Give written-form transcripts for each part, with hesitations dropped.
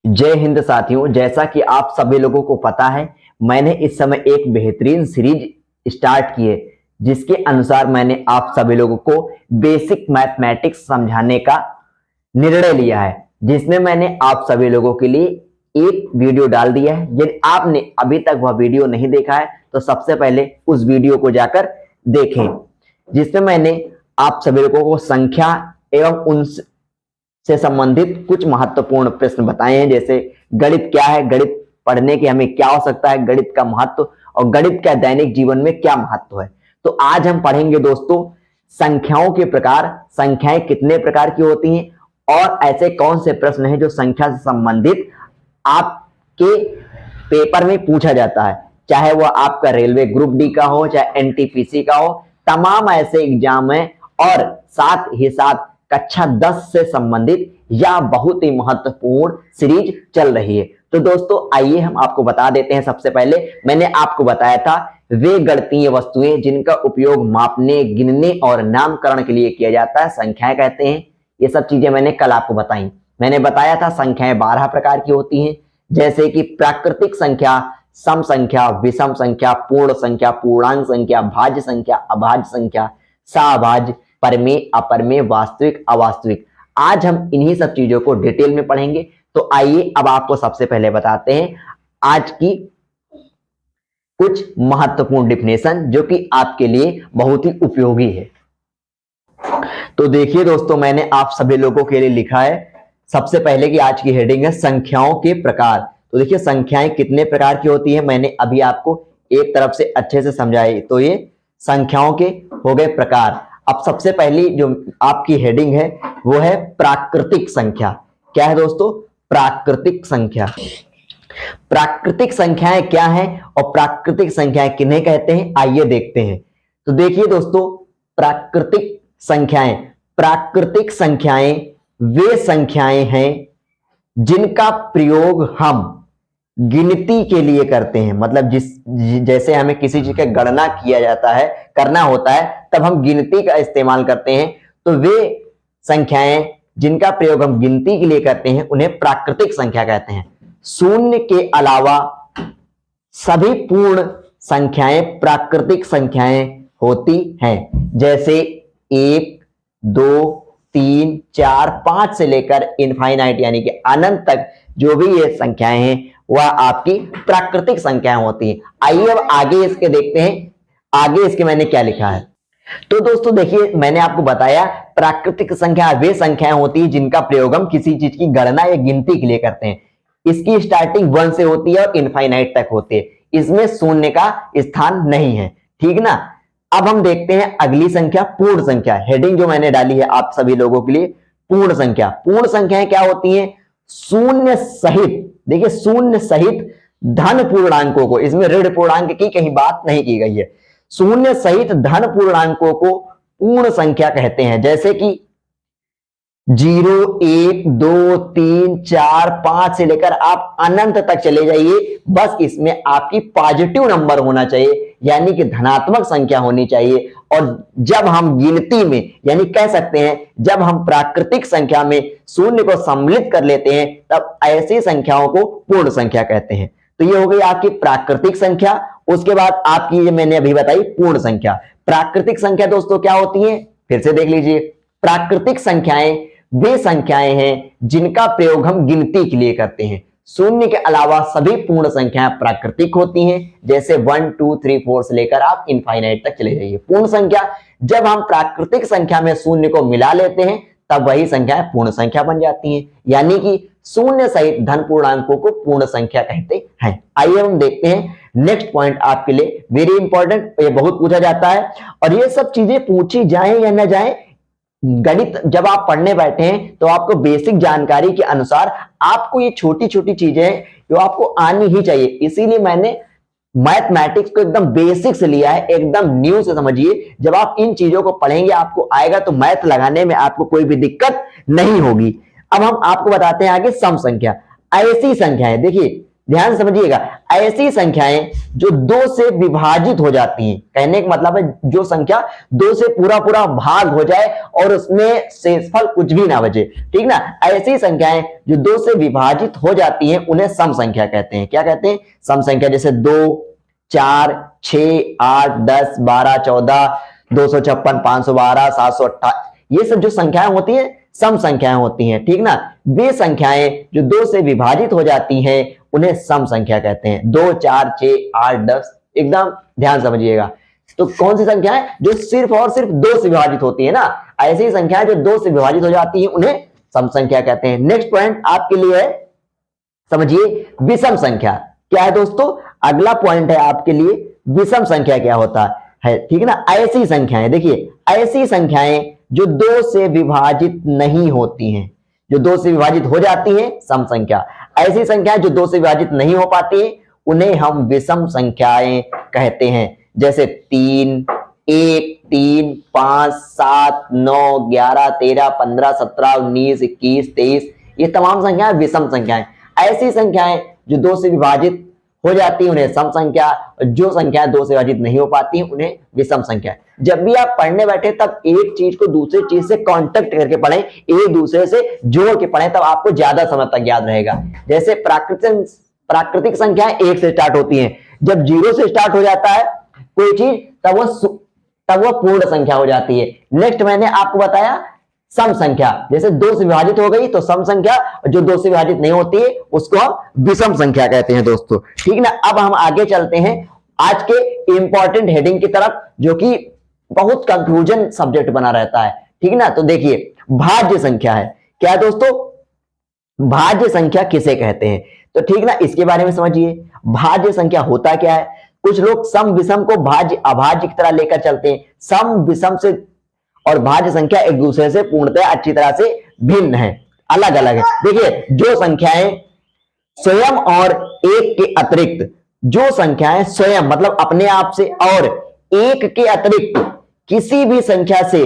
जय हिंद साथियों, जैसा कि आप सभी लोगों को पता है, मैंने इस समय एक बेहतरीन सीरीज स्टार्ट की है जिसके अनुसार मैंने आप सभी लोगों को बेसिक मैथमेटिक्स समझाने का निर्णय लिया है, जिसमें मैंने आप सभी लोगों के लिए एक वीडियो डाल दिया है। यदि आपने अभी तक वह वीडियो नहीं देखा है तो सबसे पहले उस वीडियो को जाकर देखें, जिसमें मैंने आप सभी लोगों को संख्या एवं उन से संबंधित कुछ महत्वपूर्ण प्रश्न बताए हैं, जैसे गणित क्या है, गणित पढ़ने की हमें क्या आवश्यकता है, गणित का महत्व और गणित का दैनिक जीवन में क्या महत्व है। तो आज हम पढ़ेंगे दोस्तों संख्याओं के प्रकार, संख्याएं कितने प्रकार की होती हैं और ऐसे कौन से प्रश्न हैं जो संख्या से संबंधित आपके पेपर में पूछा जाता है, चाहे वह आपका रेलवे ग्रुप डी का हो, चाहे एनटीपीसी का हो, तमाम ऐसे एग्जाम है। और साथ ही साथ कक्षा 10 से संबंधित या बहुत ही महत्वपूर्ण सीरीज चल रही है। तो दोस्तों आइए हम आपको बता देते हैं। सबसे पहले मैंने आपको बताया था वे गणितीय वस्तुएं जिनका उपयोग मापने, गिनने और नामकरण के लिए किया जाता है, संख्याएं कहते हैं। ये सब चीजें मैंने कल आपको बताई। मैंने बताया था संख्याएं 12 प्रकार की होती हैं, जैसे कि प्राकृतिक संख्या, सम संख्या, विषम संख्या, पूर्ण संख्या, पूर्णांक संख्या, भाज्य संख्या, अभाज्य संख्या, सभाज्य, परमेय, अपरमेय, वास्तविक, अवास्तविक। आज हम इन्हीं सब चीजों को डिटेल में पढ़ेंगे। तो आइए अब आपको सबसे पहले बताते हैं आज की कुछ महत्वपूर्ण डिफिनेशन जो कि आपके लिए बहुत ही उपयोगी है। तो देखिए दोस्तों, मैंने आप सभी लोगों के लिए लिखा है सबसे पहले कि आज की हेडिंग है संख्याओं के प्रकार। तो देखिए संख्याएं कितने प्रकार की होती है, मैंने अभी आपको एक तरफ से अच्छे से समझाई। तो ये संख्याओं के हो गए प्रकार। अब सबसे पहली जो आपकी हेडिंग है वो है प्राकृतिक संख्या। क्या है दोस्तों? प्राकृतिक संख्या। प्राकृतिक संख्याएं क्या हैं और प्राकृतिक संख्याएं किन्हें कहते हैं, आइए देखते हैं। तो देखिए दोस्तों, प्राकृतिक संख्याएं वे संख्याएं हैं जिनका प्रयोग हम गिनती के लिए करते हैं। मतलब जैसे हमें किसी चीज का गणना किया जाता है, करना होता है, तब हम गिनती का इस्तेमाल करते हैं। तो वे संख्याएं जिनका प्रयोग हम गिनती के लिए करते हैं उन्हें प्राकृतिक संख्या कहते हैं। शून्य के अलावा सभी पूर्ण संख्याएं प्राकृतिक संख्याएं होती हैं, जैसे 1, 2, 3, 4, 5 से लेकर इनफाइनाइट यानी कि अनंत तक जो भी ये संख्याएं हैं वह आपकी प्राकृतिक संख्याएं होती हैं। आइए अब आगे इसके देखते हैं, आगे इसके मैंने क्या लिखा है। तो दोस्तों देखिए, मैंने आपको बताया प्राकृतिक संख्या वे संख्याएं होती है जिनका प्रयोग हम किसी चीज की गणना या गिनती के लिए करते हैं। इसकी स्टार्टिंग 1 से होती है और इनफाइनाइट तक होती है। इसमें शून्य का स्थान नहीं है, ठीक ना। अब हम देखते हैं अगली संख्या, पूर्ण संख्या। हेडिंग जो मैंने डाली है आप सभी लोगों के लिए, पूर्ण संख्या। पूर्ण संख्याएं क्या होती हैं? शून्य सहित, देखिए शून्य सहित धन पूर्णांकों को, इसमें ऋण पूर्णांक की कहीं बात नहीं की गई है, शून्य सहित धन पूर्णांकों को पूर्ण संख्या कहते हैं। जैसे कि 0, 1, 2, 3, 4, 5 से लेकर आप अनंत तक चले जाइए, बस इसमें आपकी पॉजिटिव नंबर होना चाहिए, यानी कि धनात्मक संख्या होनी चाहिए। और जब हम गिनती में, यानी कह सकते हैं जब हम प्राकृतिक संख्या में शून्य को सम्मिलित कर लेते हैं, तब ऐसी संख्याओं को पूर्ण संख्या कहते हैं। तो ये हो गई आपकी प्राकृतिक संख्या। उसके बाद आपकी ये मैंने अभी बताई पूर्ण संख्या। प्राकृतिक संख्या दोस्तों क्या होती है, फिर से देख लीजिए। प्राकृतिक संख्याएं वे संख्याएं हैं जिनका प्रयोग हम गिनती के लिए करते हैं। शून्य के अलावा सभी पूर्ण संख्याएं प्राकृतिक होती हैं, जैसे 1, 2, 3, 4 से लेकर आप इनफाइनाइट तक चले जाइए। पूर्ण संख्या, जब हम प्राकृतिक संख्या में शून्य को मिला लेते हैं तब वही संख्याएं पूर्ण संख्या बन जाती हैं, यानी कि शून्य सहित धन पूर्णांकों को पूर्ण संख्या कहते हैं। आइए हम देखते हैं नेक्स्ट पॉइंट आपके लिए वेरी इंपॉर्टेंट, ये बहुत पूछा जाता है। और ये सब चीजें पूछी जाए या न जाए, गणित जब आप पढ़ने बैठे हैं तो आपको बेसिक जानकारी के अनुसार आपको ये छोटी छोटी चीजें जो आपको आनी ही चाहिए। इसीलिए मैंने मैथमेटिक्स को एकदम बेसिक से लिया है, एकदम न्यू से समझिए। जब आप इन चीजों को पढ़ेंगे आपको आएगा तो मैथ लगाने में आपको कोई भी दिक्कत नहीं होगी। अब हम आपको बताते हैं आगे सम संख्या। ऐसी संख्याएं, देखिए ध्यान से समझिएगा, ऐसी संख्याएं जो 2 से विभाजित हो जाती हैं, कहने का मतलब है जो संख्या 2 से पूरा पूरा भाग हो जाए और उसमें शेषफल कुछ भी ना बचे, ठीक ना। ऐसी संख्याएं जो 2 से विभाजित हो जाती हैं उन्हें सम संख्या कहते हैं। क्या कहते हैं? सम संख्या। जैसे 2, 4, 6, 8, 10, 12, 14, 256, 512, 728, ये सब जो संख्याएं होती हैं सम संख्याएं होती हैं, ठीक ना। वे संख्याएं जो 2 से विभाजित हो जाती हैं उन्हें सम संख्या कहते हैं। 2, 4, 6, 8, 10, एकदम ध्यान समझिएगा। तो कौन सी संख्या है जो सिर्फ और सिर्फ 2 से विभाजित होती है ना, ऐसी संख्याएं जो 2 से विभाजित हो जाती है उन्हें सम संख्या कहते हैं। नेक्स्ट पॉइंट आपके लिए है, समझिए, विषम संख्या क्या है दोस्तों। अगला पॉइंट है आपके लिए विषम संख्या क्या होता है, ठीक है ना। ऐसी संख्याएं, देखिए ऐसी संख्याएं जो 2 से विभाजित नहीं होती हैं, जो 2 से विभाजित हो जाती हैं सम संख्या। ऐसी संख्याएं जो 2 से विभाजित नहीं हो पाती हैं उन्हें हम विषम संख्याएं कहते हैं। जैसे 3, 1, 3, 5, 7, 9, 11, 13, 15, 17, 19, 21, 23, ये तमाम संख्याएं विषम संख्याएं। ऐसी संख्याएं जो 2 से विभाजित हो जाती है उन्हें सम संख्या, और जो संख्या 2 से विभाजित नहीं हो पाती है उन्हें विषम संख्या। जब भी आप पढ़ने बैठे तब एक चीज को दूसरी चीज से कांटेक्ट करके पढ़ें, एक दूसरे से जोड़ के पढ़ें, तब आपको ज्यादा समय तक याद रहेगा। जैसे प्राकृतिक संख्याएं 1 से स्टार्ट होती हैं, जब 0 से स्टार्ट हो जाता है कोई चीज तब वो पूर्ण संख्या हो जाती है। नेक्स्ट मैंने आपको बताया सम संख्या, जैसे 2 से विभाजित हो गई तो सम संख्या, जो 2 से विभाजित नहीं होती है उसको हम विषम संख्या कहते हैं दोस्तों, ठीक ना। अब हम आगे चलते हैं आज के इंपॉर्टेंट हेडिंग की तरफ, जो कि बहुत कंफ्यूजन सब्जेक्ट बना रहता है, ठीक ना। तो देखिए भाज्य संख्या है क्या है दोस्तों, भाज्य संख्या किसे कहते हैं, तो ठीक ना, इसके बारे में समझिए। भाज्य संख्या होता क्या है। कुछ लोग सम विषम को भाज्य अभाज्य की तरह लेकर चलते हैं। सम विषम से और भाज्य संख्या एक दूसरे से पूर्णतः अच्छी तरह से भिन्न है, अलग अलग है। देखिए जो संख्याएं स्वयं और एक के अतिरिक्त, जो संख्याएं स्वयं मतलब अपने आप से और एक के अतिरिक्त किसी भी संख्या से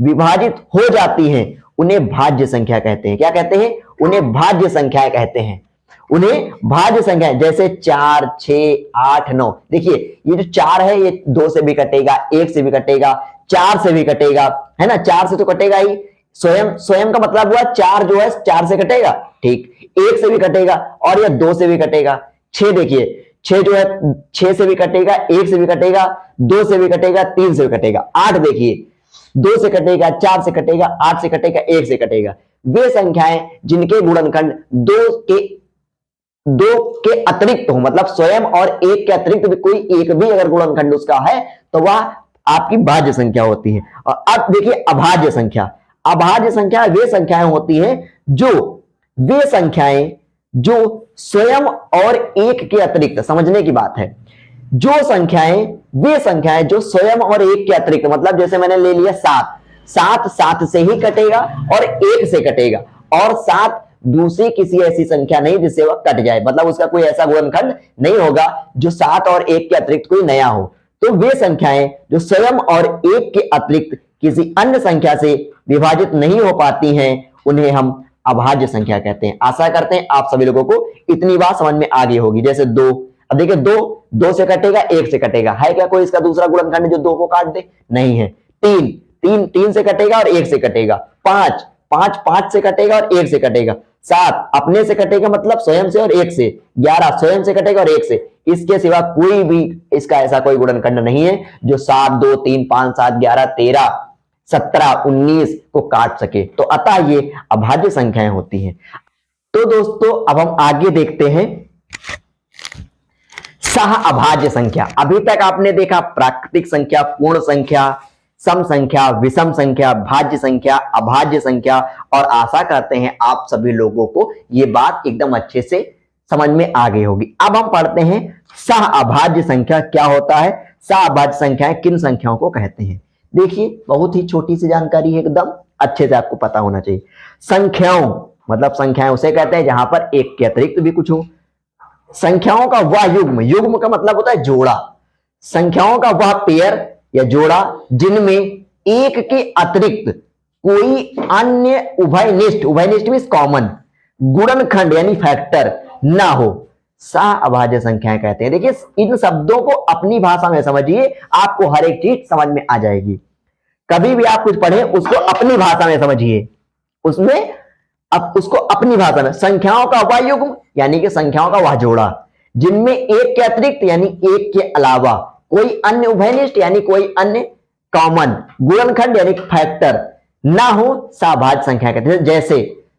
विभाजित हो जाती हैं उन्हें भाज्य संख्या कहते हैं। क्या कहते हैं? उन्हें भाज्य संख्याएं कहते हैं। उन्हें भाज्य संख्या, जैसे 4, 6, 8, 9। देखिए ये जो 4 है ये 2 से भी कटेगा, 1 से भी कटेगा, 4 से भी कटेगा, है ना। 4 से तो कटेगा ही, स्वयं का मतलब हुआ 4 जो है 4 से कटेगा, ठीक। 1 से भी कटेगा और यह 2 से भी कटेगा। 6 देखिए 6 जो है 6 से भी कटेगा, 1 से भी कटेगा, 2 से भी कटेगा, 3 से भी कटेगा। 8 देखिए 2 से कटेगा, 4 से कटेगा, 8 से कटेगा, 1 से कटेगा। वे संख्याएं जिनके गुणनखंड 2 के अतिरिक्त हो, मतलब स्वयं और 1 के अतिरिक्त भी कोई एक भी अगर गुणनखंड उसका है तो वह आपकी भाज्य संख्या होती है। और अब देखिए अभाज्य संख्या। अभाज्य संख्या वे संख्याएं होती हैं वे संख्याएं जो स्वयं और 1 के अतिरिक्त, समझने की बात है, वे संख्याएं जो स्वयं और 1 के अतिरिक्त, मतलब जैसे मैंने ले लिया 7 से ही कटेगा और 1 से कटेगा, और 7 दूसरी किसी ऐसी संख्या नहीं जिससे वह कट जाए, मतलब उसका कोई ऐसा गुणनखंड नहीं होगा जो 7 और 1 के अतिरिक्त कोई नया हो। तो वे संख्याएं जो स्वयं और 1 के अतिरिक्त किसी अन्य संख्या से विभाजित नहीं हो पाती हैं उन्हें हम अभाज्य संख्या कहते हैं। आशा करते हैं आप सभी लोगों को इतनी बात समझ में आ गई होगी। जैसे 2, अब देखिए 2 से कटेगा, 1 से कटेगा, है क्या कोई इसका दूसरा गुणनखंड जो 2 को काट दे? नहीं है। 3 से कटेगा और 1 से कटेगा। 5 से कटेगा और 1 से कटेगा। 7 अपने से कटेगा मतलब स्वयं से और 1 से। 11 स्वयं से कटेगा और 1 से। इसके सिवा कोई भी इसका ऐसा कोई गुणनखंड नहीं है जो 7, 2, 3, 5, 7, 11, 13, 17, 19 को काट सके। तो अतः ये अभाज्य संख्याएं होती हैं। तो दोस्तों अब हम आगे देखते हैं सह अभाज्य संख्या। अभी तक आपने देखा प्राकृतिक संख्या, पूर्ण संख्या, सम संख्या, विषम संख्या, भाज्य संख्या, अभाज्य संख्या, और आशा करते हैं आप सभी लोगों को ये बात एकदम अच्छे से समझ में आ गई होगी। अब हम पढ़ते हैं सह अभाज्य संख्या क्या होता है, सह अभाज्य संख्याएं किन संख्याओं को कहते हैं। देखिए बहुत ही छोटी सी जानकारी है, एकदम अच्छे से आपको पता होना चाहिए। संख्याओं मतलब संख्याएं उसे कहते हैं जहां पर 1 के अतिरिक्त भी कुछ हो। संख्याओं का वह युग्म का मतलब होता है जोड़ा। संख्याओं का वह पेयर या जोड़ा जिनमें 1 के अतिरिक्त कोई अन्य उभयनिष्ठ मींस कॉमन गुणनखंड यानी फैक्टर ना हो। सहअभाज्य संख्याएं कहते हैं। देखिए इन शब्दों को अपनी भाषा में समझिए, आपको हर एक चीज समझ में आ जाएगी। कभी भी आप कुछ पढ़े उसको अपनी भाषा में समझिए, उसमें अब उसको अपनी भाषा में। संख्याओं का वह युग्म यानी कि संख्याओं का वह जोड़ा जिनमें एक के अतिरिक्त यानी एक के अलावा कोई अन्य उभयनिष्ठ यानी कोई अन्य कॉमन गुणनखंड यानी फैक्टर ना हो, सहअभाज्य संख्या कहते हैं। जैसे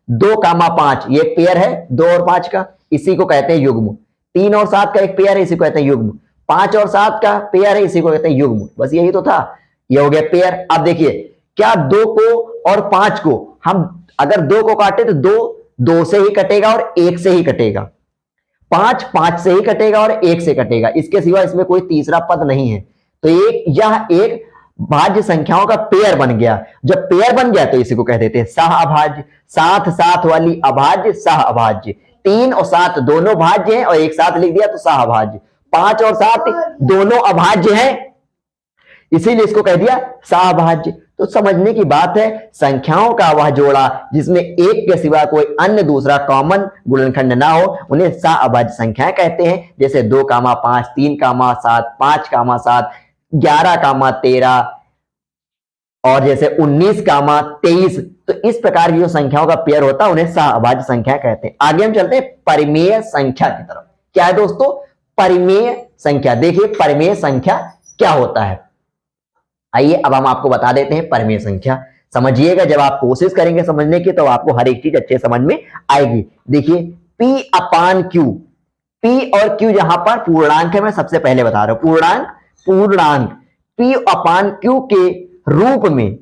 2,5 ये पेयर है 2 और 5 का, इसी को कहते हैं युग्म। 3 और 7 का एक पेयर है, इसी को कहते हैं युग्म। 5 और 7 का पेयर है, इसी को कहते हैं युग्म। बस यही तो था, ये हो गया पेयर। अब देखिए क्या 2 को और 5 को हम अगर 2 को काटे तो 2 से ही कटेगा और 1 से ही कटेगा, 5 से ही कटेगा और 1 से कटेगा, इसके सिवा इसमें कोई तीसरा पद नहीं है। तो यह एक भाज्य संख्याओं का पेयर बन गया। जब पेयर बन गया तो इसी को कह देते हैं सहअभाज्य। साथ साथ वाली अभाज्य सहअभाज्य। 3 और 7 दोनों भाज्य हैं और एक साथ लिख दिया तो सहअभाज्य। 5 और 7 दोनों अभाज्य हैं, इसीलिए इसको कह दिया सहअभाज्य। तो समझने की बात है, संख्याओं का वह जोड़ा जिसमें एक के सिवा कोई अन्य दूसरा कॉमन गुणनखंड ना हो, उन्हें सहअभाज्य संख्याएं कहते हैं। जैसे 2,5, 3,7, 5,7, 11,13 और जैसे 19,23। तो इस प्रकार की जो संख्याओं का पेयर होता है उन्हें सहअभाज्य संख्या कहते हैं। आगे हम चलते हैं परिमेय संख्या की तरफ। क्या है दोस्तों? परिमेय संख्या। देखिए परिमेय संख्या क्या होता है, आइए अब हम आपको बता देते हैं परिमेय संख्या। समझिएगा, जब आप कोशिश करेंगे समझने की तो आपको हर एक चीज अच्छे समझ में आएगी। देखिए P/Q, P और Q जहां पर पूर्णांक है, मैं सबसे पहले बता रहा हूं पूर्णांक P/Q के रूप में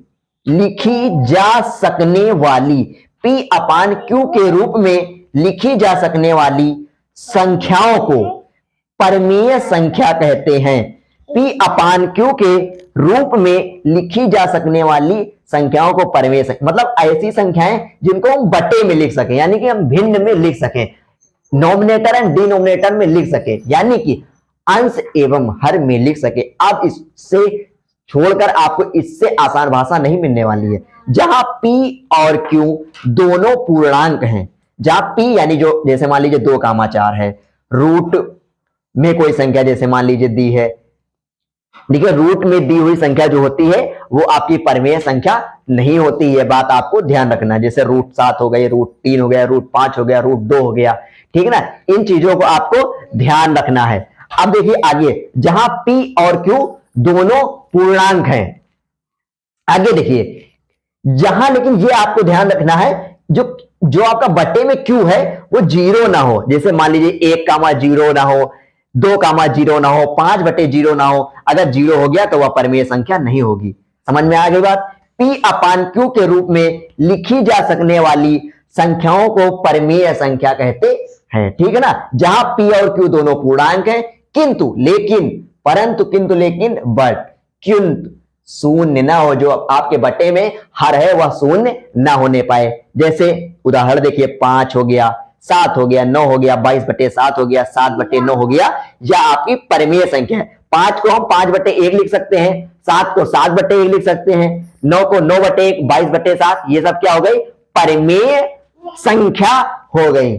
लिखी जा सकने वाली, P/Q के रूप में लिखी जा सकने वाली संख्याओं को परिमेय संख्या कहते हैं। P/Q के रूप में लिखी जा सकने वाली संख्याओं को परिमेय संख्या, मतलब ऐसी संख्याएं जिनको हम बटे में लिख सकें, यानी कि हम भिन्न में लिख सकें, नॉमिनेटर एंड डिनोमिनेटर में लिख सकें, यानी कि अंश एवं हर में लिख सके। अब इससे छोड़कर आपको इससे आसान भाषा नहीं मिलने वाली है। जहां P और Q दोनों पूर्णांक हैं, जहां P यानी जो जैसे मान लीजिए 2,4 है, रूट में कोई संख्या जैसे मान लीजिए दी है, देखिए रूट में दी हुई संख्या जो होती है वो आपकी परिमेय संख्या नहीं होती है, बात आपको ध्यान रखना है। जैसे √7 हो गई, √3 हो गया, √5 हो गया, √2 हो गया, ठीक है ना, इन चीजों को आपको ध्यान रखना है। अब देखिए आगे, जहां P और Q दोनों पूर्णांक हैं, आगे देखिए जहां, लेकिन ये आपको ध्यान रखना है जो आपका बटे में Q है वो 0 ना हो। जैसे मान लीजिए 1,0 ना हो, 2,0 ना हो, 5/0 ना हो। अगर 0 हो गया तो वह परिमेय संख्या नहीं होगी। समझ में आ गई बात? P/Q के रूप में लिखी जा सकने वाली संख्याओं को परिमेय संख्या कहते हैं, ठीक है ना। जहां P और Q दोनों पूर्णांक हैं, किंतु लेकिन परंतु किंतु लेकिन बट किंतु शून्य ना हो, जो आपके बटे में हर है वह शून्य ना होने पाए। जैसे उदाहरण देखिए 5 हो गया, 7 हो गया, 9 हो गया, 22/7 हो गया, 7/9 हो गया, यह आपकी परिमेय संख्या है। 5 को हम 5/1 लिख सकते हैं, 7 को 7/1 लिख सकते हैं, 9 को 9/1, 22/7, ये सब क्या हो गई? परिमेय संख्या हो गई।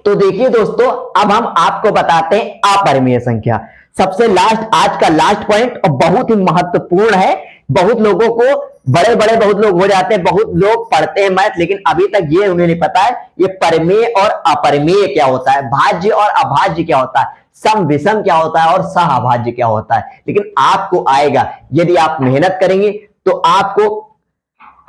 तो देखिए दोस्तों, अब हम आपको बताते हैं अपरिमेय संख्या। सबसे लास्ट, आज का लास्ट पॉइंट और बहुत ही महत्वपूर्ण है। बहुत लोगों को बहुत लोग हो जाते हैं, बहुत लोग पढ़ते हैं मैथ, लेकिन अभी तक ये उन्हें नहीं पता है ये परिमेय और अपरिमेय क्या होता है, भाज्य और अभाज्य क्या होता है, सम विषम क्या होता है और सहअभाज्य क्या होता है। लेकिन आपको आएगा, यदि आप मेहनत करेंगे तो आपको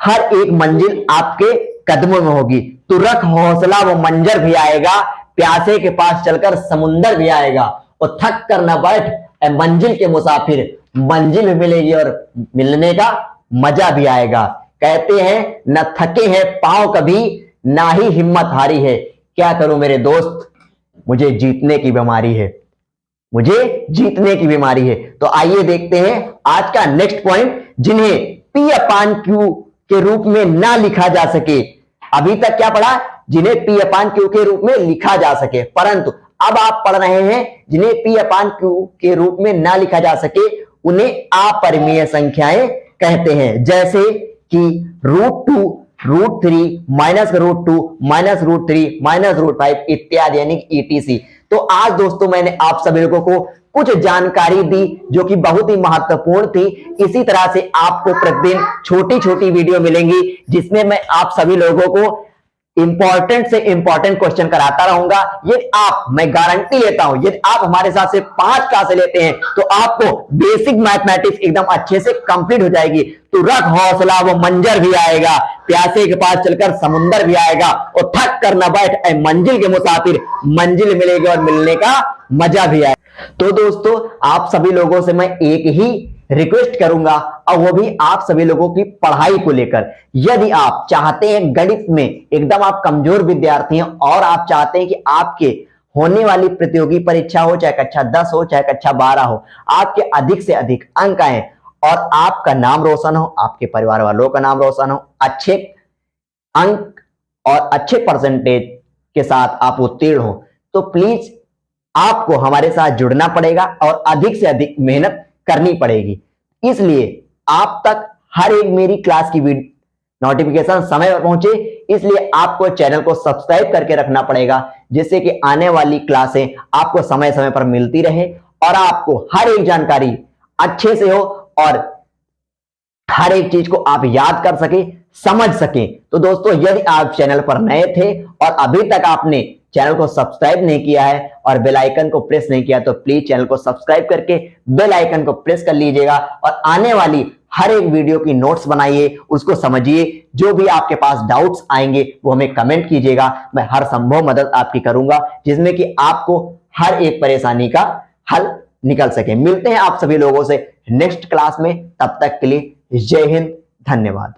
हर एक मंजिल आपके कदमों में होगी। तो रख हौसला, वो मंजर भी आएगा, प्यासे के पास चलकर समुंदर भी आएगा, और थक कर न बैठ मंजिल के मुसाफिर, मंजिल भी मिलेगी और मिलने का मजा भी आएगा। कहते हैं न थके हैं पांव कभी, ना ही हिम्मत हारी है, क्या करूं मेरे दोस्त, मुझे जीतने की बीमारी है, मुझे जीतने की बीमारी है। तो आइए देखते हैं आज का नेक्स्ट पॉइंट, जिन्हें P/Q के रूप में ना लिखा जा सके। अभी तक क्या पढ़ा? जिन्हें P/Q के रूप में लिखा जा सके, परंतु अब आप पढ़ रहे हैं जिन्हें P/Q के रूप में ना लिखा जा सके, उन्हें अपरिमेय संख्याएं कहते हैं। जैसे कि √2, √3, -√2, -√3, -√5 इत्यादि, यानी ETC। तो आज दोस्तों मैंने आप सभी लोगों को कुछ जानकारी दी जो कि बहुत ही महत्वपूर्ण थी। इसी तरह से आपको प्रतिदिन छोटी छोटी वीडियो मिलेंगी जिसमें मैं आप सभी लोगों को इंपॉर्टेंट से इंपॉर्टेंट क्वेश्चन कराता रहूंगा। यदि आप, मैं गारंटी लेता हूं, यदि आप हमारे साथ से 5 क्लासें लेते हैं तो आपको बेसिक मैथमेटिक्स एकदम अच्छे से कंप्लीट हो जाएगी। तो रख हौसला, वो मंजर भी आएगा, प्यासे के पास चलकर समुंदर भी आएगा, और थक कर न बैठ ऐ मंजिल के मुसाफिर, मंजिल मिलेगी और मिलने का मजा भी आएगा। तो दोस्तों आप सभी लोगों से मैं एक ही रिक्वेस्ट करूंगा, और वो भी आप सभी लोगों की पढ़ाई को लेकर। यदि आप चाहते हैं गणित में एकदम आप कमजोर विद्यार्थी हैं और आप चाहते हैं कि आपके होने वाली प्रतियोगी परीक्षा हो, चाहे कक्षा 10 हो चाहे कक्षा 12 हो, आपके अधिक से अधिक अंक आए और आपका नाम रोशन हो, आपके परिवार वालों का नाम रोशन हो, अच्छे अंक और अच्छे परसेंटेज के साथ आप उत्तीर्ण हो, तो प्लीज आपको हमारे साथ जुड़ना पड़ेगा और अधिक से अधिक मेहनत करनी पड़ेगी। इसलिए आप तक हर एक मेरी क्लास की नोटिफिकेशन समय पर पहुंचे, इसलिए आपको चैनल को सब्सक्राइब करके रखना पड़ेगा, जिससे कि आने वाली क्लासें आपको समय समय पर मिलती रहे और आपको हर एक जानकारी अच्छे से हो और हर एक चीज को आप याद कर सके, समझ सके। तो दोस्तों यदि आप चैनल पर नए थे और अभी तक आपने चैनल को सब्सक्राइब नहीं किया है और बेल आइकन को प्रेस नहीं किया, तो प्लीज चैनल को सब्सक्राइब करके बेल आइकन को प्रेस कर लीजिएगा और आने वाली हर एक वीडियो की नोट्स बनाइए, उसको समझिए। जो भी आपके पास डाउट्स आएंगे वो हमें कमेंट कीजिएगा, मैं हर संभव मदद आपकी करूंगा जिसमें कि आपको हर एक परेशानी का हल निकल सके। मिलते हैं आप सभी लोगों से नेक्स्ट क्लास में, तब तक के लिए जय हिंद, धन्यवाद।